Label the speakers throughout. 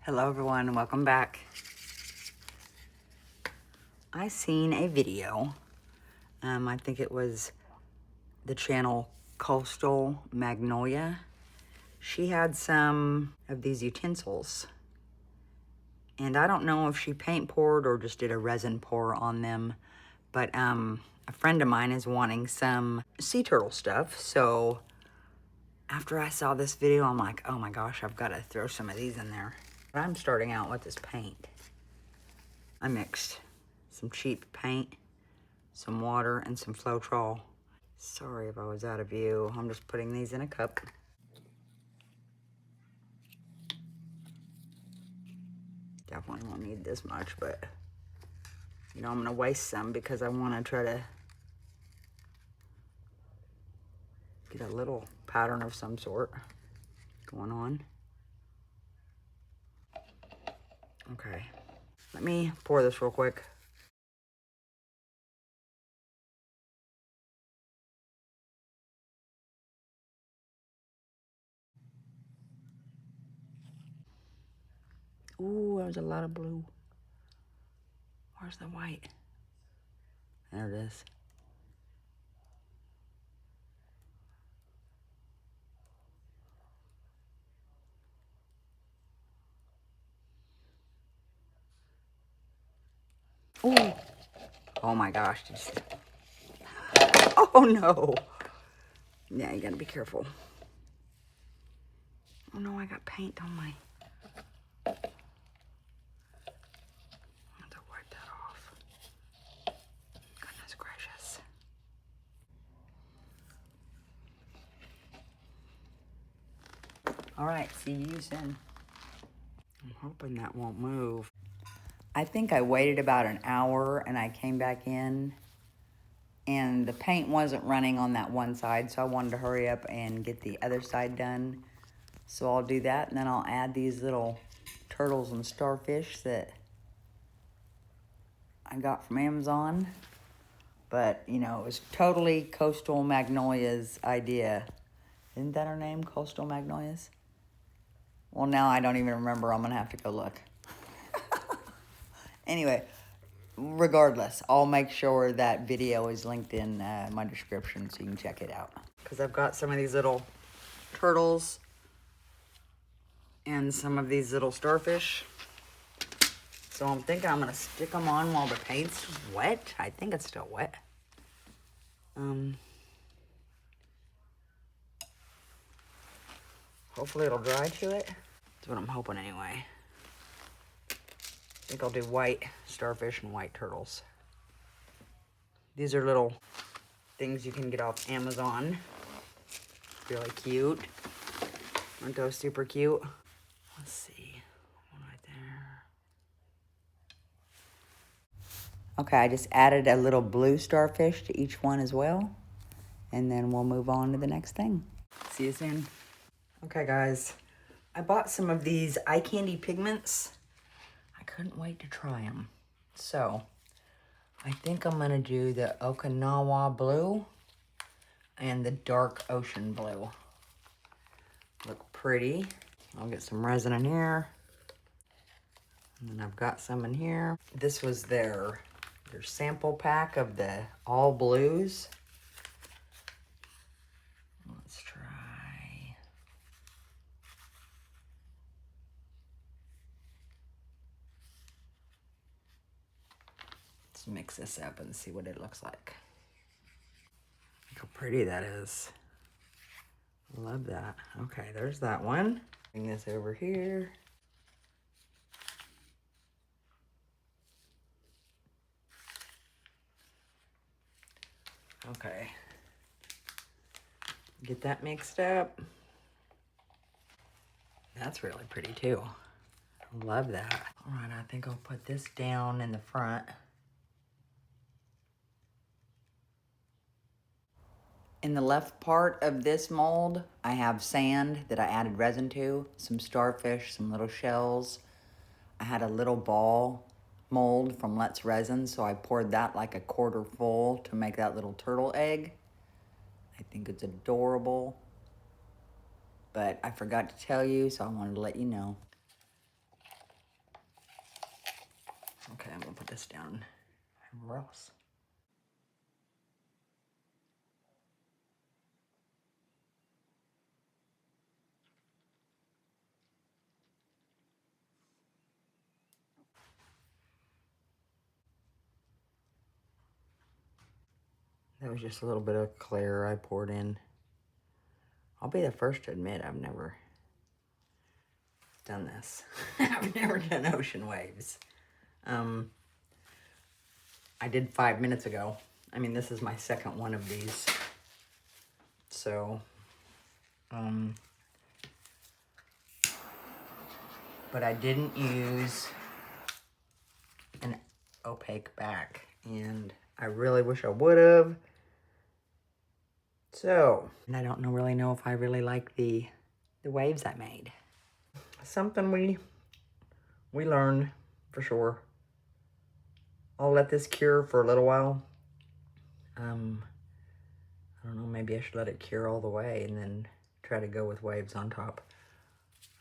Speaker 1: Hello everyone, welcome back. I seen a video, I think it was the channel Coastal Magnolia. She had some of these utensils, and I don't know if she paint poured or just did a resin pour on them, but a friend of mine is wanting some sea turtle stuff, so after I saw this video, I'm like, oh my gosh, I've got to throw some of these in there. I'm starting out with this paint. I mixed some cheap paint, some water, and some Floetrol. Sorry if I was out of view. I'm just putting these in a cup. Definitely won't need this much, but you know, I'm gonna waste some because I wanna try to get a little pattern of some sort going on. Okay, let me pour this real quick. Ooh, there's a lot of blue. Where's the white? There it is. Ooh. Oh my gosh. Oh no. Yeah, you gotta be careful. Oh no, I got paint on my... I have to wipe that off. Goodness gracious. All right, see you soon. I'm hoping that won't move. I think I waited about an hour and I came back in and the paint wasn't running on that one side, so I wanted to hurry up and get the other side done. So I'll do that, and then I'll add these little turtles and starfish that I got from Amazon. But, you know, it was totally Coastal Magnolia's idea. Isn't that her name, Coastal Magnolias? Well, now I don't even remember. I'm going to have to go look. Anyway, regardless, I'll make sure that video is linked in my description so you can check it out. Because I've got some of these little turtles and some of these little starfish. So I'm thinking I'm going to stick them on while the paint's wet. I think it's still wet. Hopefully it'll dry to it. That's what I'm hoping anyway. I think I'll do white starfish and white turtles. These are little things you can get off Amazon. Really cute. Aren't those super cute? Let's see. One right there. Okay, I just added a little blue starfish to each one as well. And then we'll move on to the next thing. See you soon. Okay, guys. I bought some of these eye candy pigments. I couldn't wait to try them. So, I think I'm going to do the Okinawa blue and the dark ocean blue. Look pretty. I'll get some resin in here. And then I've got some in here. This was their sample pack of the all blues. Let's try. Let's mix this up and see what it looks like. Look how pretty that is. Love that. Okay, there's that one. Bring this over here. Okay. Get that mixed up. That's really pretty too. Love that. All right, I think I'll put this down in the front. In the left part of this mold, I have sand that I added resin to, some starfish, some little shells. I had a little ball mold from Let's Resin, so I poured that like a quarter full to make that little turtle egg. I think it's adorable, but I forgot to tell you, so I wanted to let you know. this down everywhere else. That was just a little bit of clear I poured in. I'll be the first to admit I've never done this. I've never done ocean waves. I did 5 minutes ago. I mean, this is my second one of these. So, but I didn't use an opaque back, and I really wish I would have. So, and I don't really know if I really like the waves I made. Something we learn for sure. I'll let this cure for a little while. I don't know, maybe I should let it cure all the way and then try to go with waves on top.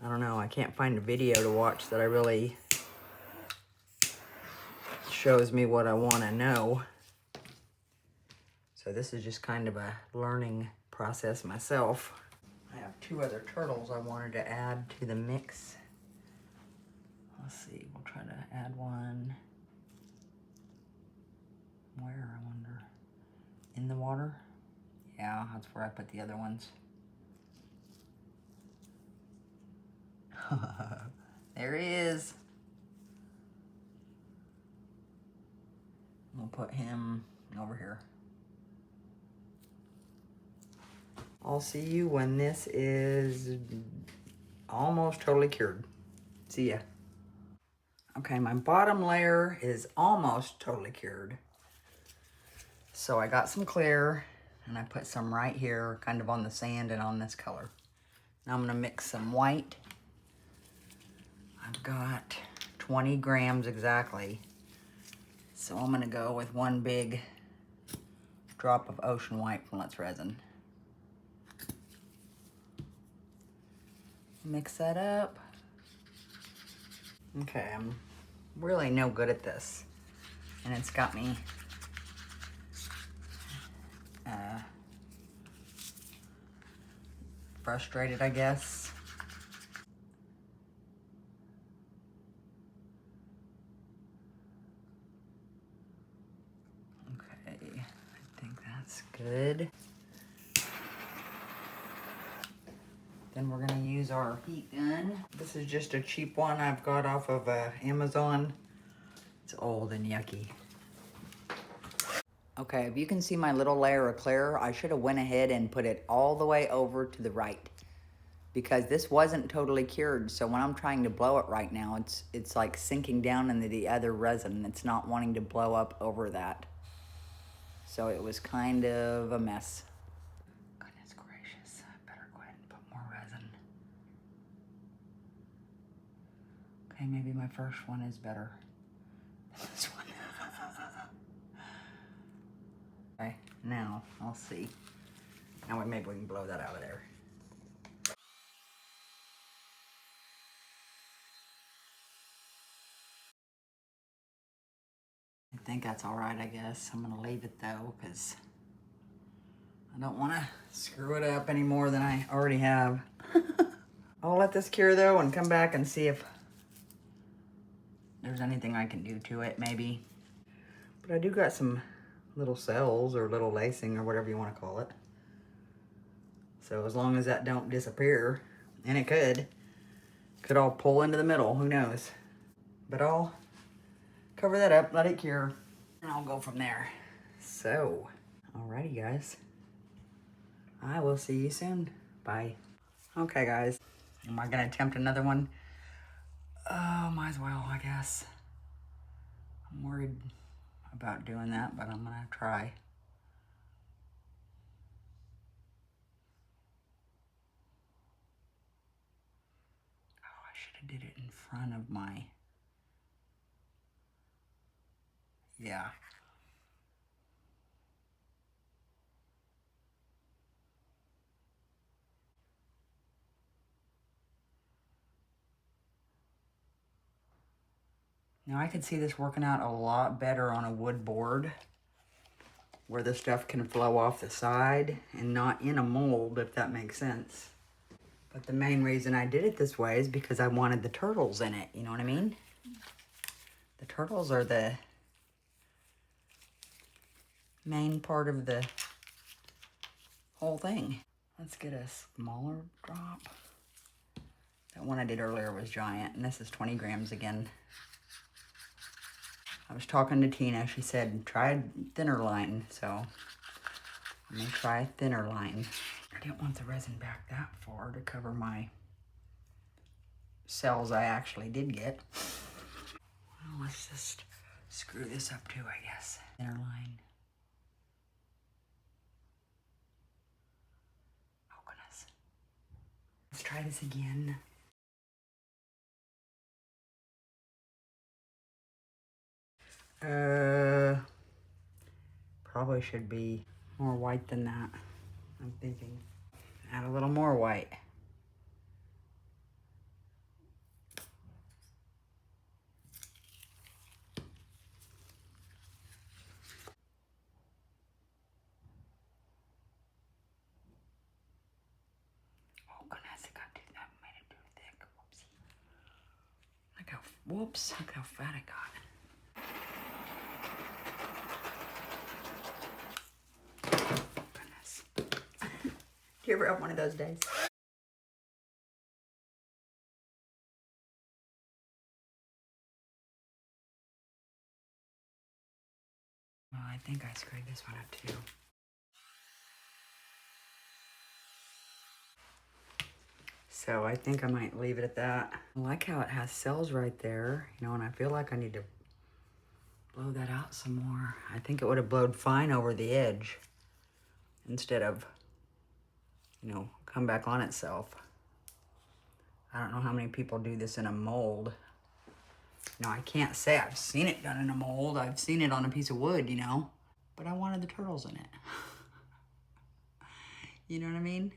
Speaker 1: I don't know, I can't find a video to watch that I really shows me what I want to know. So this is just kind of a learning process myself. I have 2 other turtles I wanted to add to the mix. Let's see, we'll try to add one. Where, I wonder? In the water? Yeah, that's where I put the other ones. There he is. We'll put him over here. I'll see you when this is almost totally cured. See ya. Okay, my bottom layer is almost totally cured. So I got some clear and I put some right here, kind of on the sand and on this color. Now I'm gonna mix some white. I've got 20 grams exactly. So I'm gonna go with 1 big drop of ocean white from Let's Resin. Mix that up. Okay, I'm really no good at this. And it's got me frustrated, I guess. Okay, I think that's good. Then we're gonna use our heat gun. This is just a cheap one I've got off of Amazon. It's old and yucky. Okay, if you can see my little layer of clear, I should have went ahead and put it all the way over to the right, because this wasn't totally cured. So when I'm trying to blow it right now, it's like sinking down into the other resin. It's not wanting to blow up over that. So it was kind of a mess. Goodness gracious, I better go ahead and put more resin. Okay, maybe my first one is better than this one. Okay, now I'll see. Now maybe we can blow that out of there. I think that's all right, I guess. I'm gonna leave it though, because I don't want to screw it up any more than I already have. I'll let this cure though and come back and see if there's anything I can do to it, maybe. But I do got some little cells or little lacing or whatever you want to call it. So as long as that don't disappear, and it could all pull into the middle, who knows. But I'll cover that up, let it cure, and I'll go from there. So, alrighty guys. I will see you soon. Bye. Okay guys, am I gonna attempt another one? Oh, might as well, I guess. I'm worried about doing that, but I'm gonna try. Oh, I should have did it in front of my, yeah. Now I could see this working out a lot better on a wood board where the stuff can flow off the side and not in a mold, if that makes sense. But the main reason I did it this way is because I wanted the turtles in it, you know what I mean? The turtles are the main part of the whole thing. Let's get a smaller drop. That one I did earlier was giant, and this is 20 grams again. I was talking to Tina. She said, try a thinner line, so I'm gonna try a thinner line. I didn't want the resin back that far to cover my cells I actually did get. Well, let's just screw this up too, I guess. Thinner line. Oh, goodness. Let's try this again. Probably should be more white than that, I'm thinking. Add a little more white. Oh goodness, it got too, that made it too thick. Whoopsie. Look how fat it got. Goodness. Do you ever have one of those days? Well, I think I screwed this one up too. So I think I might leave it at that. I like how it has cells right there, you know, and I feel like I need to blow that out some more. I think it would have blowed fine over the edge instead of, you know, come back on itself. I don't know how many people do this in a mold. No, I can't say I've seen it done in a mold. I've seen it on a piece of wood, you know, but I wanted the turtles in it. You know what I mean?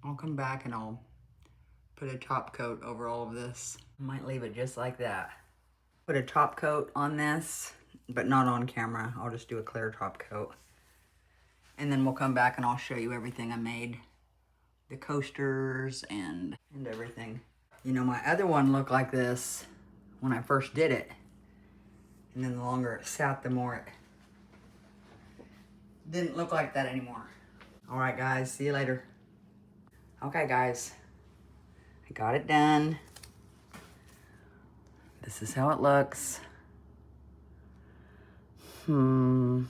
Speaker 1: I'll come back and I'll put a top coat over all of this. I might leave it just like that. Put a top coat on this, but not on camera. I'll just do a clear top coat. And then we'll come back and I'll show you everything I made. The coasters and everything. You know, my other one looked like this when I first did it. And then the longer it sat, the more it didn't look like that anymore. All right, guys, see you later. Okay, guys, I got it done. This is how it looks. No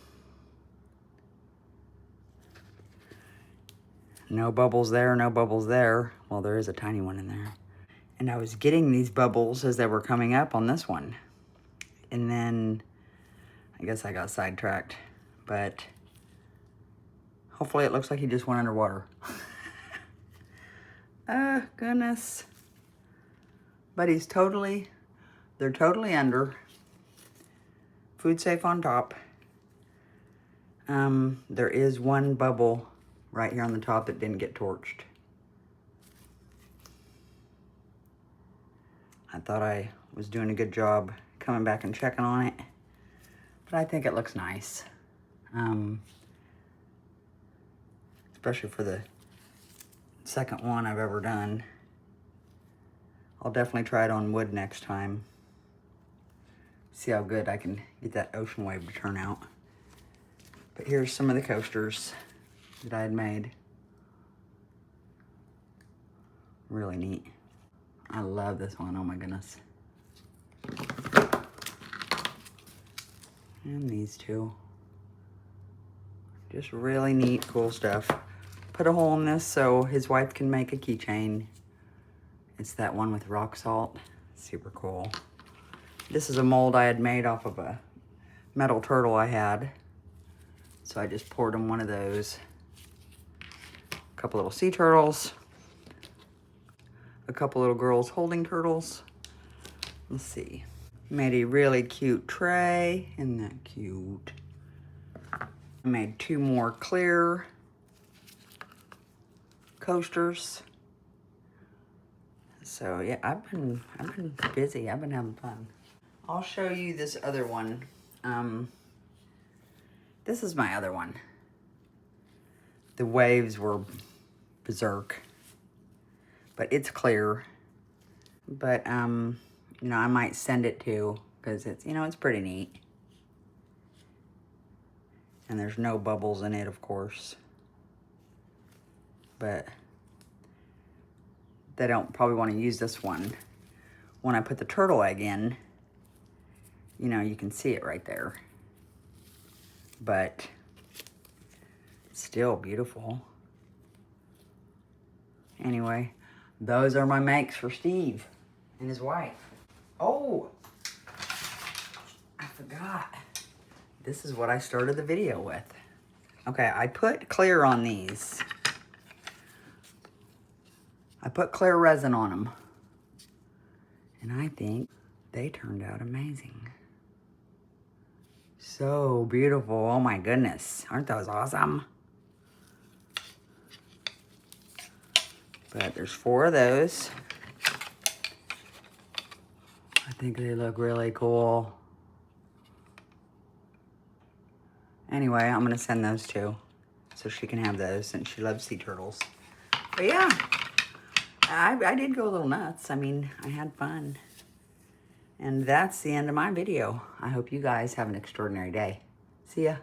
Speaker 1: bubbles there, no bubbles there. Well, there is a tiny one in there. And I was getting these bubbles as they were coming up on this one. And then I guess I got sidetracked, but hopefully it looks like he just went underwater. Oh, goodness. But they're totally under. Food safe on top. There is one bubble right here on the top that didn't get torched. I thought I was doing a good job coming back and checking on it, but I think it looks nice. Especially for the second one I've ever done. I'll definitely try it on wood next time. See how good I can get that ocean wave to turn out. But here's some of the coasters that I had made. Really neat. I love this one, oh my goodness. And these two. Just really neat, cool stuff. Put a hole in this so his wife can make a keychain. It's that one with rock salt. Super cool. This is a mold I had made off of a metal turtle I had. So I just poured him one of those. A couple little sea turtles. A couple little girls holding turtles. Let's see. Made a really cute tray. Isn't that cute? I made two more clear coasters. So yeah, I've been busy. I've been having fun. I'll show you this other one. This is my other one. The waves were berserk, but it's clear. But you know, I might send it to, because it's, you know, it's pretty neat. And there's no bubbles in it, of course. But they don't probably want to use this one. When I put the turtle egg in, you know, you can see it right there. But still beautiful. Anyway, those are my makes for Steve and his wife. Oh, I forgot. This is what I started the video with. Okay, I put clear on these. I put clear resin on them. And I think they turned out amazing. So beautiful. Oh my goodness. Aren't those awesome? But there's 4 of those. I think they look really cool. Anyway, I'm gonna send those to, so she can have those since she loves sea turtles. But yeah, I did go a little nuts. I mean, I had fun. And that's the end of my video. I hope you guys have an extraordinary day. See ya.